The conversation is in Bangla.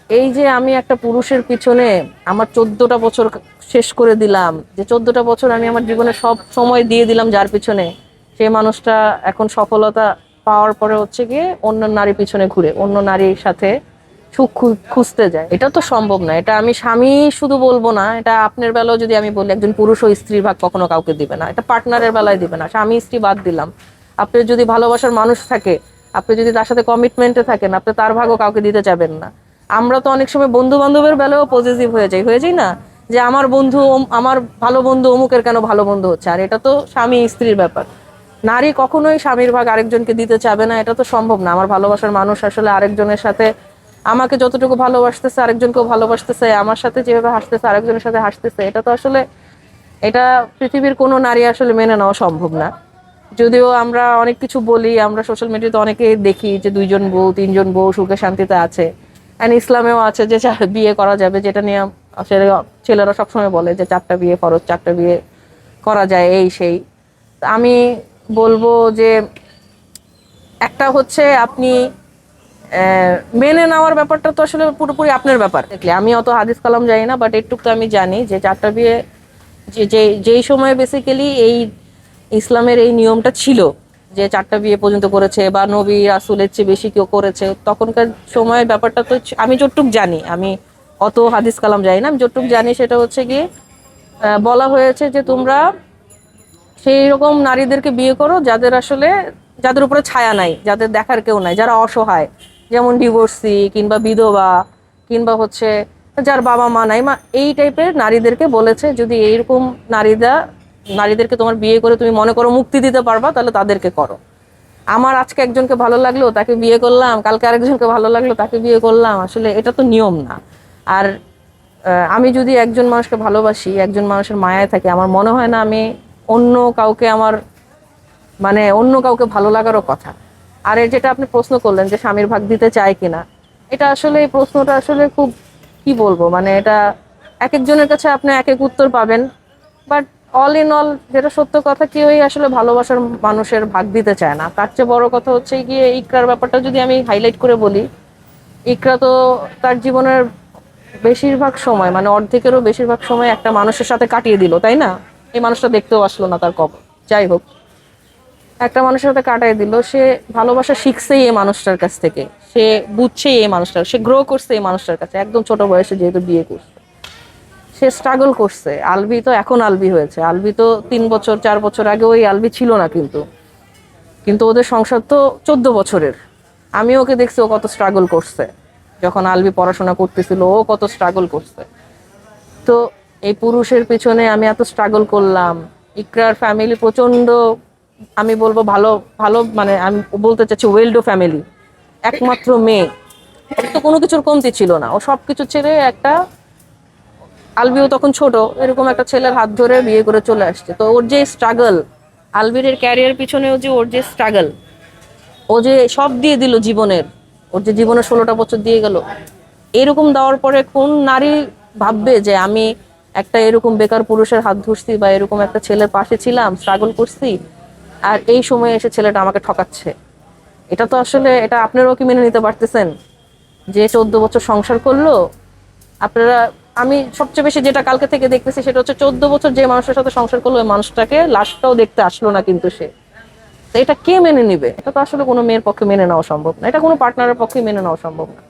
এই যে আমি একটা পুরুষের পিছনে আমার 14টা বছর শেষ করে দিলাম, যে 14টা বছর আমি আমার জীবনে সব সময় দিয়ে দিলাম যার পিছনে, সেই মানুষটা এখন সফলতা পাওয়ার পরে হচ্ছে গিয়ে অন্য নারী পিছনে ঘুরে অন্য নারীর সাথে সুখ খুঁজতে যায়। এটা তো সম্ভব না। এটা আমি স্বামী শুধু বলবো না, এটা আপনার বেলাও যদি আমি বলি, একজন পুরুষ ও স্ত্রীর ভাগ কখনো কাউকে দিবে না। এটা পার্টনারের বেলায় দিবে না, স্বামী স্ত্রী বাদ দিলাম। আপনার যদি ভালোবাসার মানুষ থাকে, আপনি যদি তার সাথে কমিটমেন্টে থাকেন, আপনি তার ভাগও কাউকে দিতে যাবেন না। আমরা তো অনেক সময় বন্ধু বান্ধবের বেলাও পজিটিভ হয়ে যাই না, যে আমার বন্ধু আমার ভালো বন্ধু অমুকের কেন ভালো বন্ধু হচ্ছে। আর এটা তো স্বামী স্ত্রীর ব্যাপার। নারী কখনোই স্বামীর ভাগ আরেকজনকে দিতে চাবে না, এটা তো সম্ভব না। আমার ভালোবাসার মানুষ আসলে আরেকজনের সাথে আমাকে যতটুকু ভালোবাসতেছে আরেকজনকেও ভালোবাসতেছে, আমার সাথে যেভাবে হাসতেছে আরেকজনের সাথে হাসতেছে, এটা তো আসলে এটা পৃথিবীর কোনো নারী আসলে মেনে নেওয়া সম্ভব না। যদিও আমরা অনেক কিছু বলি, আমরা সোশ্যাল মিডিয়াতে অনেকে দেখি যে 2জন বউ 3জন বউ সুখে শান্তিতে আছে। অ্যান্ড ইসলামেও আছে যে বিয়ে করা যাবে, যেটা নিয়ে আসলে ছেলেরা সবসময় বলে যে 4টা বিয়ে ফরজ, 4টা বিয়ে করা যায়, এই সেই। আমি বলবো যে একটা হচ্ছে আপনি মেনে নেওয়ার ব্যাপারটা তো আসলে পুরোপুরি আপনার ব্যাপার। দেখলে আমি অত হাদিস কালাম জানি না, বাট একটু তো আমি জানি যে 4টা বিয়ে যেই সময় বেসিক্যালি এই ইসলামের এই নিয়মটা ছিল, যে 4টা বিয়ে পর্যন্ত করেছে বা নবী রাসূলের চেয়ে বেশি কেউ করেছে, তখনকার সময়ের ব্যাপারটা তো আমি যতটুকু জানি, আমি অত হাদিস কালাম জানি না, আমি যতটুকু জানি সেটা হচ্ছে গিয়ে বলা হয়েছে যে তোমরা সেই রকম নারীদেরকে বিয়ে করো যাদের আসলে যাদের উপরে ছায়া নাই, যাদের দেখার কেউ নাই, যারা অসহায়, যেমন ডিভোর্সি কিংবা বিধবা কিংবা হচ্ছে যার বাবা মা নাই মা, এই টাইপের নারীদেরকে বলেছে যদি এইরকম নারীদেরকে তোমার বিয়ে করে তুমি মনে করো মুক্তি দিতে পারবা, তাহলে তাদেরকে করো। আমার আজকে একজনকে ভালো লাগলো তাকে বিয়ে করলাম, কালকে আরেকজনকে ভালো লাগলো তাকে বিয়ে করলাম, আসলে এটা তো নিয়ম না। আর আমি যদি একজন মানুষকে ভালোবাসি, একজন মানুষের মায়ায় থাকি, আমার মনে হয় না আমি অন্য কাউকে আমার অন্য কাউকে ভালো লাগারও কথা। আর এই যেটা আপনি প্রশ্ন করলেন যে স্বামীর ভাগ দিতে চায় কিনা, এটা আসলে এই প্রশ্নটা আসলে খুব কি বলবো, এটা এক একজনের কাছে আপনি এক এক উত্তর পাবেন। বাট অল ইন অল যেটা সত্য কথা, কেউই আসলে ভালোবাসার মানুষের ভাগ দিতে চায় না। তার চেয়ে বড় কথা হচ্ছে গিয়ে ইকরার ব্যাপারটা যদি আমি হাইলাইট করে বলি, ইকরা তো তার জীবনের বেশিরভাগ সময় অর্ধেকেরও বেশিরভাগ সময় একটা মানুষের সাথে কাটিয়ে দিল, তাই না? এই মানুষটা দেখতেও আসলো না তার কবর। যাই হোক, একটা মানুষের সাথে কাটাই দিল, সে ভালোবাসা শিখছেই এই মানুষটার কাছ থেকে, সে বুঝছেই এই মানুষটার, সে গ্রো করছে এই মানুষটার কাছে, একদম ছোট বয়সে যেহেতু বিয়ে করছে, সে স্ট্রাগল করছে। আলবি তো এখন আলবি হয়েছে, আলবি তো 3 বছর 4 বছর আগে ওই আলবি ছিল না, কিন্তু কিন্তু ওদের সংসার তো 14 বছরের। আমি ওকে দেখছি ও কত স্ট্রাগল করছে, যখন আলবি পড়াশোনা করতেছিল ও কত স্ট্রাগল করছে। তো এই পুরুষের পিছনে আমি এত স্ট্রাগল করলাম। ইকরার ফ্যামিলি প্রচন্ড, আমি বলবো ভালো ভালো, আমি বলতে চাচ্ছি ওয়েল ডু ফ্যামিলি, একমাত্র মেয়ে, ওর তো কোনো কিছুর কমতি ছিল না, ও সবকিছু ছেড়ে একটা, আলবিও তখন ছোট, এরকম একটা ছেলের হাত ধরে বিয়ে করে চলে আসছে। তো ওর যে স্ট্রাগল, আলবিরের ক্যারিয়ার পিছনেও যে ওর যে স্ট্রাগল, ও যে সব দিয়ে দিল জীবনের, ওর যে জীবনে 16টা বছর দিয়ে গেল, এরকম দেওয়ার পরে কোন নারী ভাববে যে আমি একটা এরকম বেকার পুরুষের হাত ধরছি বা এরকম একটা ছেলের পাশে ছিলাম, স্ট্রাগল করছি, আর এই সময় এসে ছেলেটা আমাকে ঠকাচ্ছে? এটা তো আসলে, এটা আপনারাও কি মেনে নিতে পারতেছেন যে 14 বছর সংসার করলো? আপনারা, আমি সবচেয়ে বেশি যেটা কালকে থেকে দেখতেছি সেটা হচ্ছে 14 বছর যে মানুষের সাথে সংসার করলো, ওই মানুষটাকে লাশটাও দেখতে আসলো না কিন্তু সে। তো এটা কে মেনে নিবে? এটা তো আসলে কোনো মেয়ের পক্ষে মেনে নেওয়া সম্ভব না, এটা কোনো পার্টনারের পক্ষে মেনে নেওয়া সম্ভব না।